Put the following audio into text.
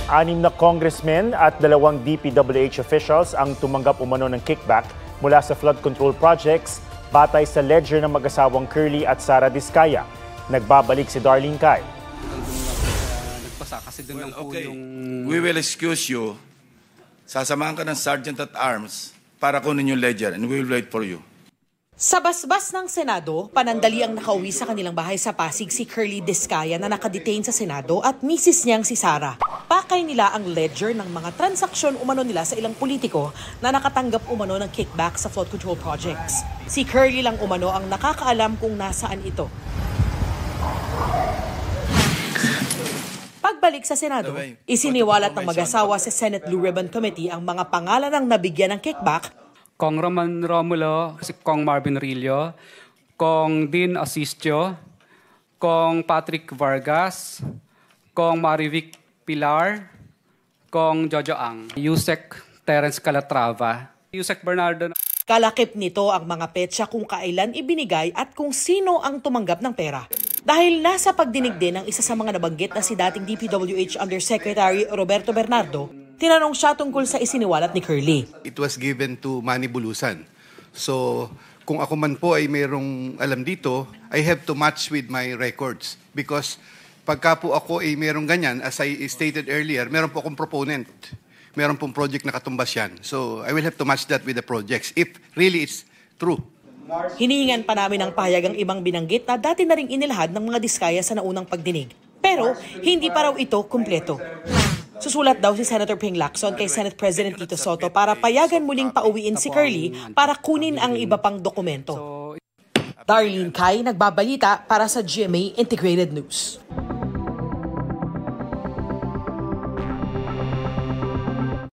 6 na congressmen at 2 DPWH officials ang tumanggap umano ng kickback mula sa flood control projects batay sa ledger ng mag-asawang Curly at Sara Diskaya. Nagbabalik si Darlene Kai. We will excuse you. Sasamahan ka ng Sergeant at Arms para kunin yung ledger and we will wait for you. Sa basbas ng Senado, panandali ang nakauwi sa kanilang bahay sa Pasig si Curly Diskaya na nakadetain sa Senado at misis niyang si Sara. Pakay nila ang ledger ng mga transaksyon umano nila sa ilang politiko na nakatanggap umano ng kickback sa flood control projects. Si Curly lang umano ang nakakaalam kung nasaan ito. Pagbalik sa Senado, isiniwalat ng mag-asawa sa Senate Blue Ribbon Committee ang mga pangalan ng nabigyan ng kickback. Kong Roman Romulo, si Kong Marvin Rillo, Kong Dean Asistio, Kong Patrick Vargas, Kong Marivic Pilar, Kong Jojo Ang, Yusek Terence Calatrava, Yusek Bernardo. Kalakip nito ang mga petsa kung kailan ibinigay at kung sino ang tumanggap ng pera. Dahil nasa pagdinig din ng isa sa mga nabanggit na si dating DPWH Undersecretary Roberto Bernardo, tinanong siya tungkol sa isiniwalat ni Curly. It was given to Manny Bulusan. So, kung ako man po ay mayroong alam dito, I have to match with my records. Because pagka po ako ay mayroong ganyan, as I stated earlier, meron po akong proponent. Meron pong project na katumbas yan. So, I will have to match that with the projects if really it's true. Hinihingan pa namin ng pahayag ang ibang binanggit na dati na ring inilahad ng mga Diskaya sa naunang pagdinig. Pero, hindi pa raw ito kumpleto. Susulat daw si Senator Ping Lacson kay Senate President Tito Soto para payagan muling pauwiin si Curly para kunin ang iba pang dokumento. Darlene Kai, nagbabalita para sa GMA Integrated News.